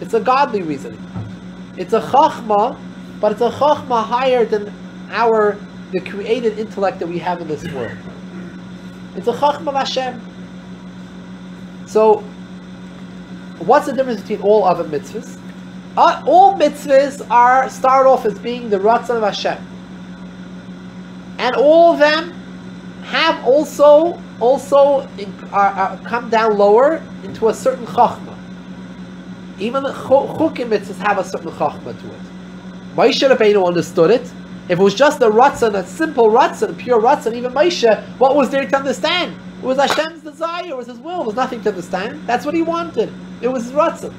It's a godly reasoning. It's a chachma, but it's a chachma higher than the created intellect that we have in this world. It's a chachma of Hashem. So, what's the difference between all other mitzvahs? All mitzvahs start off as being the Ratzon of Hashem. And all of them have also come down lower into a certain chachma. Even the chukim mitzvahs have a certain chachma to it. Moshe Rabbeinu understood it. If it was just a Ratzon, a simple Ratzon, pure Ratzon, even Moshe, what was there to understand? It was Hashem's desire, it was His will, there was nothing to understand. That's what He wanted. It was His Ratzon.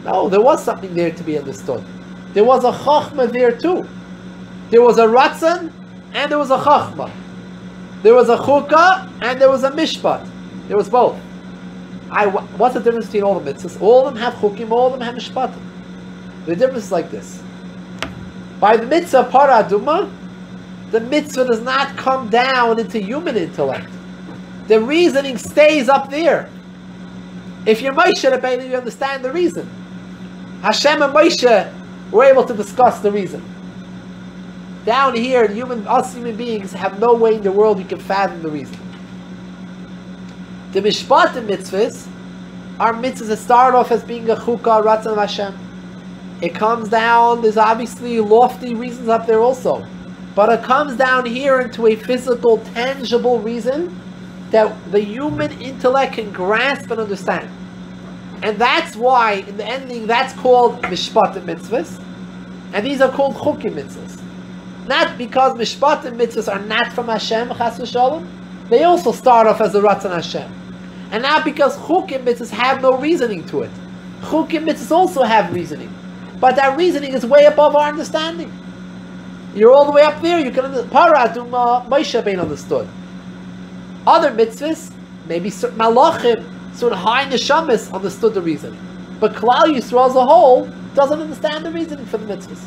No, there was something there to be understood. There was a chachma there too. There was a Ratzon and there was a chachma. There was a chukah and there was a mishpat. There was both. What's the difference between all the mitzvahs? All of them have chukim, all of them have mishpatim. The difference is like this. By the mitzvah para aduma, the mitzvah does not come down into human intellect. The reasoning stays up there. If you're Moshe Rabbeinu, you understand the reason. Hashem and Moshe were able to discuss the reason. Down here, us human beings have no way in the world you can fathom the reason. The mishpatim mitzvahs are mitzvahs that start off as being a chukah, ratzon of Hashem. It comes down, there's obviously lofty reasons up there also. But it comes down here into a physical, tangible reason that the human intellect can grasp and understand. And that's why, in the ending, that's called mishpatim mitzvahs. And these are called chukim mitzvahs. Not because mishpatim mitzvahs are not from Hashem, chas v'shalom. They also start off as a ratzon Hashem. And not because chukim mitzvahs have no reasoning to it. Chukim mitzvahs also have reasoning. But that reasoning is way above our understanding. You're all the way up there, you can understand. Para aduma, Moshe Rabbeinu understood. Other mitzvahs, maybe certain malachim, certain high neshamas understood the reasoning. But Klal Yisrael as a whole doesn't understand the reasoning for the mitzvahs.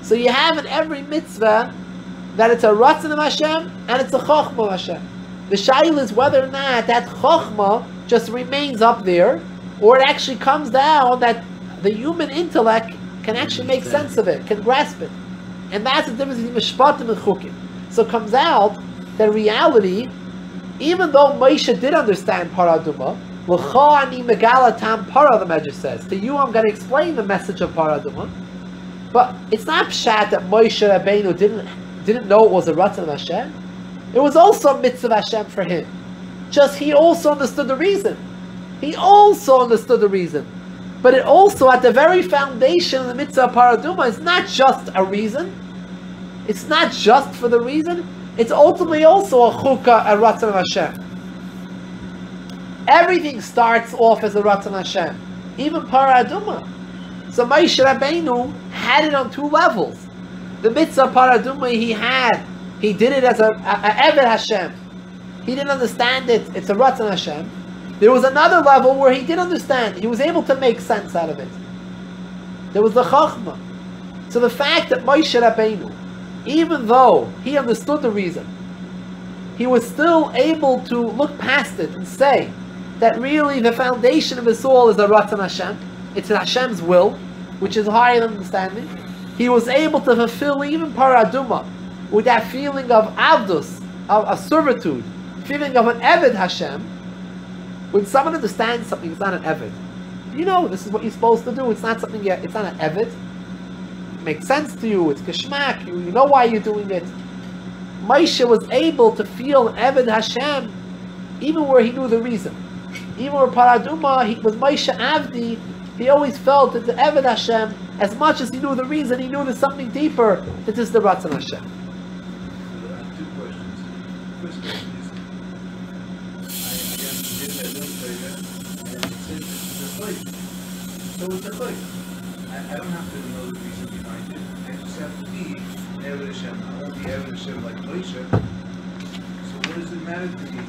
So you have in every mitzvah that it's a ratzon of Hashem and it's a chachma of Hashem. The shaila is whether or not that chachma just remains up there, or it actually comes down that the human intellect can actually make sense of it, can grasp it. And that's the difference between mishpatim and chukim. So it comes out that reality, even though Moshe did understand paraduma, l'cha ani megala tam para, the Medrash says. To you I'm going to explain the message of paraduma. But it's not pshat that Moshe Rabbeinu didn't know it was a ratzon of Hashem. It was also a mitzvah of Hashem for him. Just he also understood the reason. He also understood the reason. But it also, at the very foundation of the mitzvah of paraduma, is not just a reason. It's not just for the reason. It's ultimately also a chukah, a ratzon of Hashem. Everything starts off as a ratzon Hashem. Even paraduma. So Moshe Rabbeinu had it on two levels. The mitzvah paraduma he did it as a eved Hashem. He didn't understand it. It's a ratzon Hashem. There was another level where he did understand. He was able to make sense out of it. There was the chachma. So the fact that Moshe Rabbeinu, even though he understood the reason, he was still able to look past it and say that really the foundation of his soul is a ratzon Hashem. It's Hashem's will, which is higher than understanding. He was able to fulfill even paraduma with that feeling of avdus, of servitude, feeling of an eved Hashem. When someone understands something, it's not an eved. You know, this is what you're supposed to do. It's not something yet. It's not an eved. It makes sense to you. It's kashmak. You know why you're doing it. Moshe was able to feel eved Hashem, even where he knew the reason. Even where paraduma, he was Moshe Avdi. He always felt that the eved Hashem, as much as he knew the reason, he knew there's something deeper that is the ratzon Hashem. I have two questions. First question is, I don't say that, and it says it's a choice. So it's a choice. I don't have to know the reason behind it. I just have to be an eved Hashem. I won't be eved Hashem like Moshe. So what does it matter to me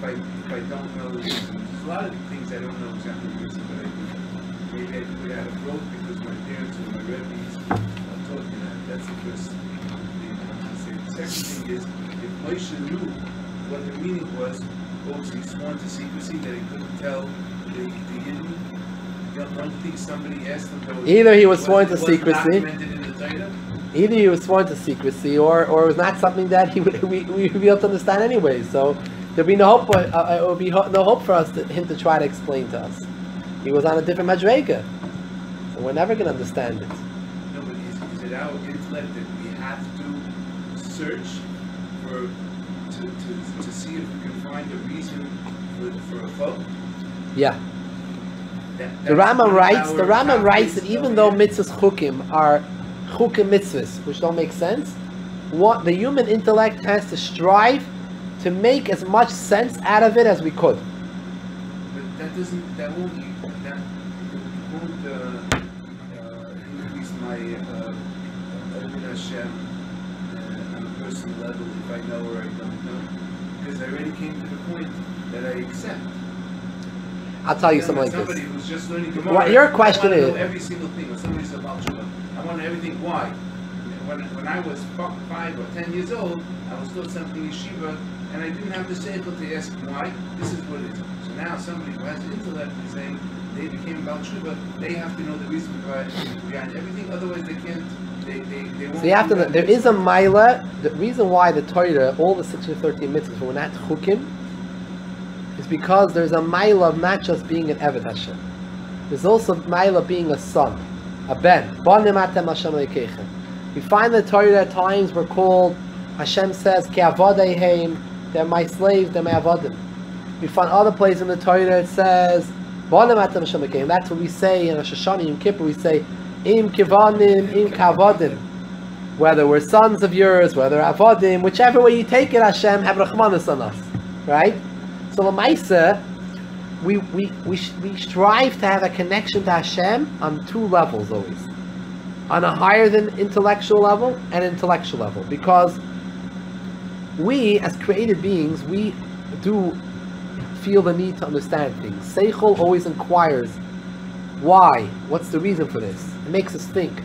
if I don't know the reason? There's a lot of things I don't know exactly the reason, but I do. Maybe I do it out of growth because my parents and my rabbis taught me that. That's the first thing I want to say. The second thing is, if Moshe knew what the meaning was, was he sworn to secrecy that he couldn't tell the Yidden? Don't you think somebody asked him? Either he was sworn to secrecy. Documented in the Torah? Either he was sworn to secrecy, or it was not something that we would be able to understand anyway. So there'd be no hope. It would be no hope for him to try to explain to us. He was on a different madrega. So we're never going to understand it. No, but is it our intellect that we have to search for to see if we can find a reason for a vote? Yeah. The Rambam writes that even though mitzvahs chukim are chukim mitzvahs, which don't make sense, what the human intellect has to strive to make as much sense out of it as we could. But that won't increase my Emin Hashem on a personal level if I know or I don't know, because I already came to the point that I accept. I'll tell you something like this. Somebody who's just learning Gemara, What your question is? I want to know every single thing. Or somebody said about Tshuva, I want to know everything. Why? When I was 5 or 10 years old, I was taught something in yeshiva, and I didn't have the seichel to ask why. This is what it is. So now somebody who has the intellect is saying they became about Tshuva. They have to know the reason behind everything. Otherwise, they can't. They won't. So you have to know, there is a maila. The reason why the Torah, all the 613 mitzvahs, were not chukim, is because there's a maila of not just being an Eved Hashem. There's also maila of being a son, a ben. Banim atem Hashem leikeichem. We find the Torah at times we're called, Hashem says, Ki avodehem, they're my slaves, they're my avodim. We find other places in the Torah it says, Banim atem Hashem leikeichem. That's what we say in Rosh Hashanah, Yom Kippur, we say, Im kivanim, im kavodim. Whether we're sons of yours, whether avodim, whichever way you take it, Hashem, have rachmanis on us. Right? So L'maisa, we strive to have a connection to Hashem on two levels always. On a higher than intellectual level and intellectual level. Because we, as created beings, we do feel the need to understand things. Seichel always inquires, why? What's the reason for this? It makes us think.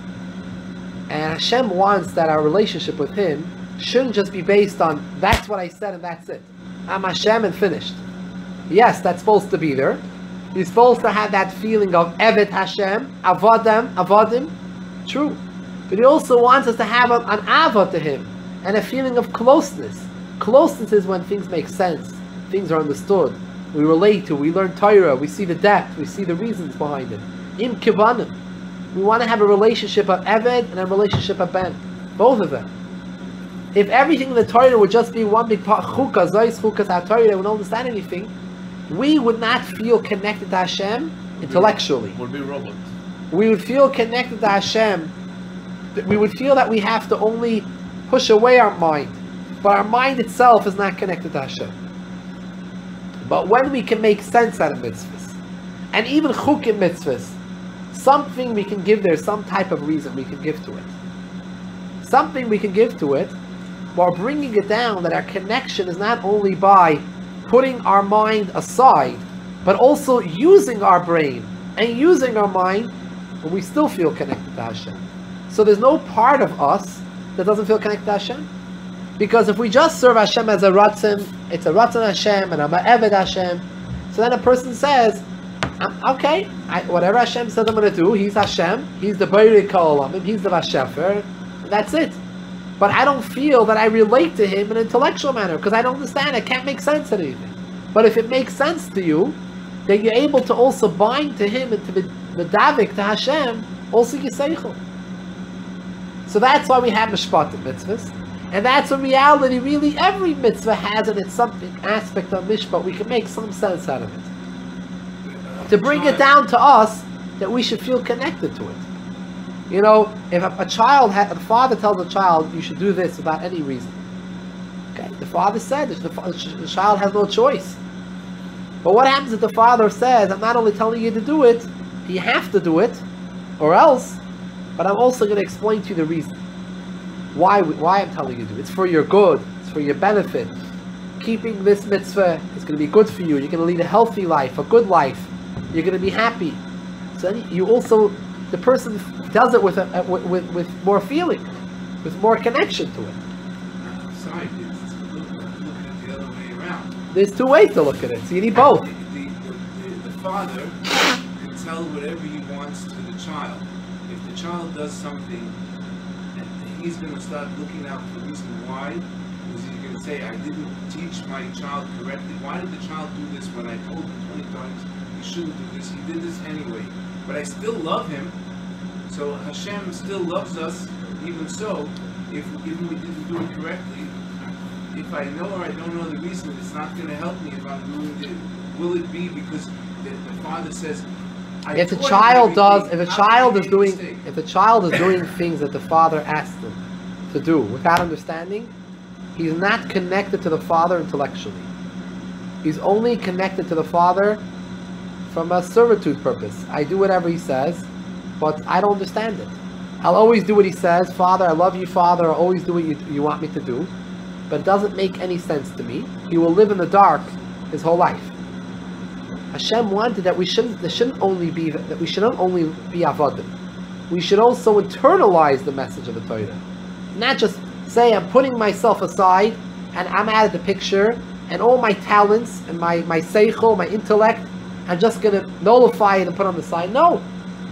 And Hashem wants that our relationship with Him shouldn't just be based on, that's what I said and that's it. I'm Hashem and finished. Yes, that's supposed to be there. You're supposed to have that feeling of Evet Hashem, Avodim. True. But He also wants us to have an Ava to Him and a feeling of closeness. Closeness is when things make sense. Things are understood. We relate to, we learn Torah, we see the depth, we see the reasons behind it. Im Kivanim. We want to have a relationship of Eved and a relationship of Ben. Both of them. If everything in the Torah would just be one big part, chukah, zois chukas ha-Torah, we don't understand anything, we would not feel connected to Hashem intellectually. Would be robots. We would feel connected to Hashem. We would feel that we have to only push away our mind. But our mind itself is not connected to Hashem. But when we can make sense out of mitzvahs, and even chukim mitzvahs, something we can give there, some type of reason we can give to it. Something we can give to it, while bringing it down that our connection is not only by putting our mind aside, but also using our brain and using our mind, but we still feel connected to Hashem. So there's no part of us that doesn't feel connected to Hashem. Because if we just serve Hashem as a Ratzim, it's a Ratzim Hashem and I'm a Eved Hashem, so then a person says, okay, whatever Hashem says I'm going to do, He's Hashem, He's the Bari Ka'olamim, He's the Vashefer, and that's it. But I don't feel that I relate to Him in an intellectual manner, because I don't understand, I can't make sense of anything. But if it makes sense to you, then you're able to also bind to Him and to the Davik, to Hashem, also Yiseichel. So that's why we have Mishpatim mitzvahs. And that's a reality, really, every mitzvah has in it something, aspect of Mishpat, we can make some sense out of it. To bring it down to us, that we should feel connected to it. You know, if a father tells a child, you should do this without any reason. Okay, the father said, the child has no choice. But what happens if the father says, I'm not only telling you to do it, you have to do it, or else, but I'm also going to explain to you the reason. Why I'm telling you to do it. It's for your good, it's for your benefit. Keeping this mitzvah is going to be good for you. You're going to lead a healthy life, a good life. You're going to be happy. So you also, the person does it with more feeling, with more connection to it. Sorry, look at it the other way around. There's two ways to look at it. So you need both. The father can tell whatever he wants to the child. If the child does something, he's going to start looking out for the reason why. Because he's going to say, I didn't teach my child correctly. Why did the child do this when I told him 20 times he shouldn't do this. He did this anyway. But I still love him. So Hashem still loves us, even so, if even we didn't do it correctly. If I know or I don't know the reason, it's not going to help me if I'm doing it. Will it be because the Father says, if a child is doing things that the Father asked him to do without understanding, he's not connected to the Father intellectually. He's only connected to the Father from a servitude purpose. I do whatever he says, but I don't understand it. I'll always do what he says. Father, I love you, Father. I'll always do what you want me to do. But it doesn't make any sense to me. He will live in the dark his whole life. Hashem wanted that we shouldn't only be avodim. We should also internalize the message of the Torah. Not just say, I'm putting myself aside and I'm out of the picture, and all my talents and my seichel, my intellect, I'm just going to nullify it and put on the side. No.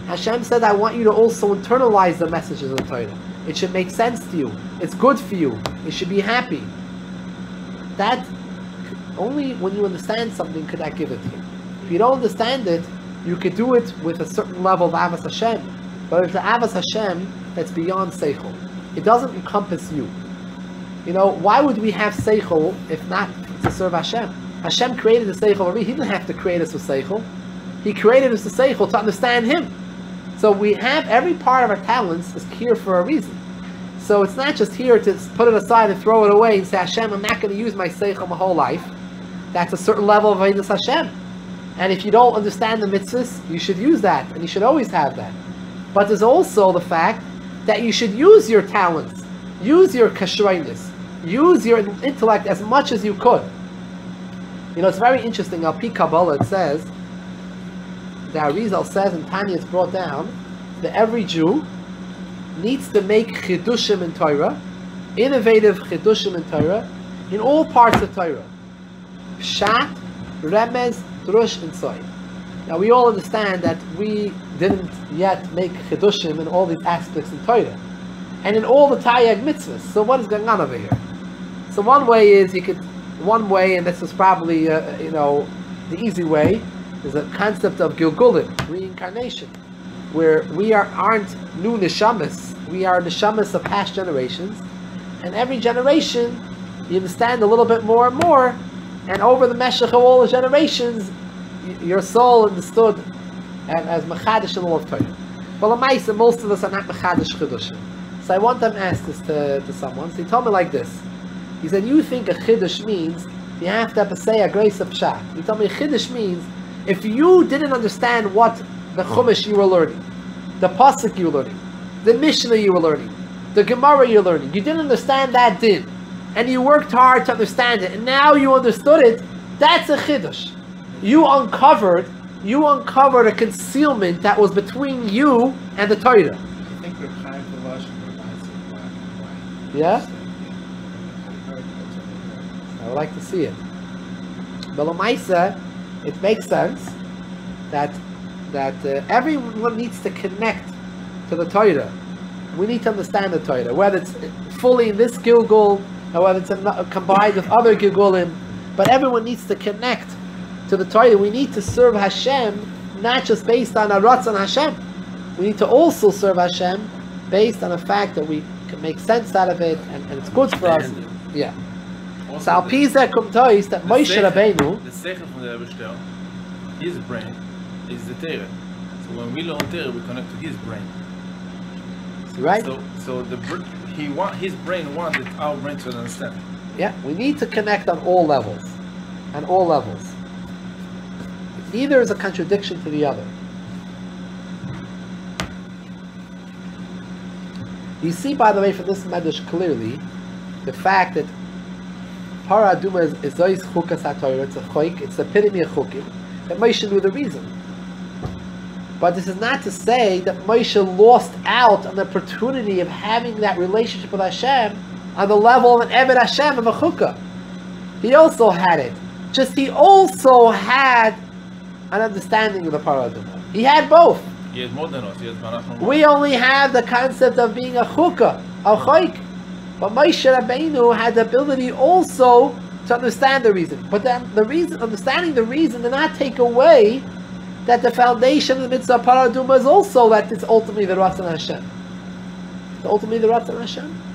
Hashem said, I want you to also internalize the messages of the Torah. It should make sense to you. It's good for you. You should be happy. That, only when you understand something could that give it to you. If you don't understand it, you could do it with a certain level of Avas Hashem. But it's the Avas Hashem that's beyond Seichel. It doesn't encompass you. You know, why would we have Seichel if not to serve Hashem? Hashem created the Seichel already. He didn't have to create us with Seichel. He created us with Seichel to understand Him. So we have every part of our talents is here for a reason. So it's not just here to put it aside and throw it away and say, Hashem, I'm not going to use my Seichel my whole life. That's a certain level of Avodas Hashem. And if you don't understand the mitzvahs, you should use that, and you should always have that. But there's also the fact that you should use your talents, use your kashreiness, use your intellect as much as you could. You know, it's very interesting. Al Pi Kabbalah, it says, the Arizal says, and Tanya is brought down, that every Jew needs to make chidushim in Torah, innovative chidushim in Torah, in all parts of Torah. Pshat, remez, drush, and soy. Now we all understand that we didn't yet make chidushim in all these aspects in Torah, and in all the Taryag mitzvahs. So what is going on over here? So one way is and this is probably the easy way, is a concept of Gilgulim, reincarnation, where we aren't new neshamas, we are neshamas of past generations, and every generation you understand a little bit more and more, and over the meshach of all the generations, your soul understood as mechadish in all of Torah. Well, Lamaisa, most of us are not mechadish chidushim. So I want them to ask this to someone. So he told me like this. He said, you think a chiddush means you have to say a grace of pshat. He told me a chiddush means if you didn't understand what the chumash you were learning, the pasuk you were learning, the mishnah you were learning, the gemara you're learning, you didn't understand that din, and you worked hard to understand it, and now you understood it, that's a chiddush. You uncovered a concealment that was between you and the Torah. I think we're trying to wash black and white. Yeah? I would like to see it. But Lamaisa, it makes sense that everyone needs to connect to the Torah. We need to understand the Torah, whether it's fully in this Gilgul, or whether it's combined with other Gilgulim, but everyone needs to connect to the Torah. We need to serve Hashem, not just based on a Ratzon Hashem. We need to also serve Hashem based on the fact that we can make sense out of it, and it's good for us. Yeah. So Al Pi Zeh Kumtois, that Moshe Rabbeinu, the seichel from the Rebbe, his brain is the Torah. So when we learn Torah, we connect to his brain. right? So his brain wanted our brain to understand. Yeah, we need to connect on all levels. On all levels. Neither is a contradiction to the other. You see, by the way, from this medrash clearly, the fact that Para Aduma is Zois Chukas HaTorah, it's a choik, it's the epitome of chukim, that Moshe knew the reason. But this is not to say that Moshe lost out on the opportunity of having that relationship with Hashem on the level of an Eved Hashem of a chukah. He also had it. Just he also had an understanding of the Para Aduma. He had both. He has more than us. He has Manachon. We only have the concept of being a chukah, a choik. But Moshe Rabbeinu had the ability also to understand the reason. But then the reason, understanding the reason, did not take away that the foundation of the mitzvah paraduma is also that it's ultimately the Ratzon Hashem. It's ultimately the Ratzon Hashem.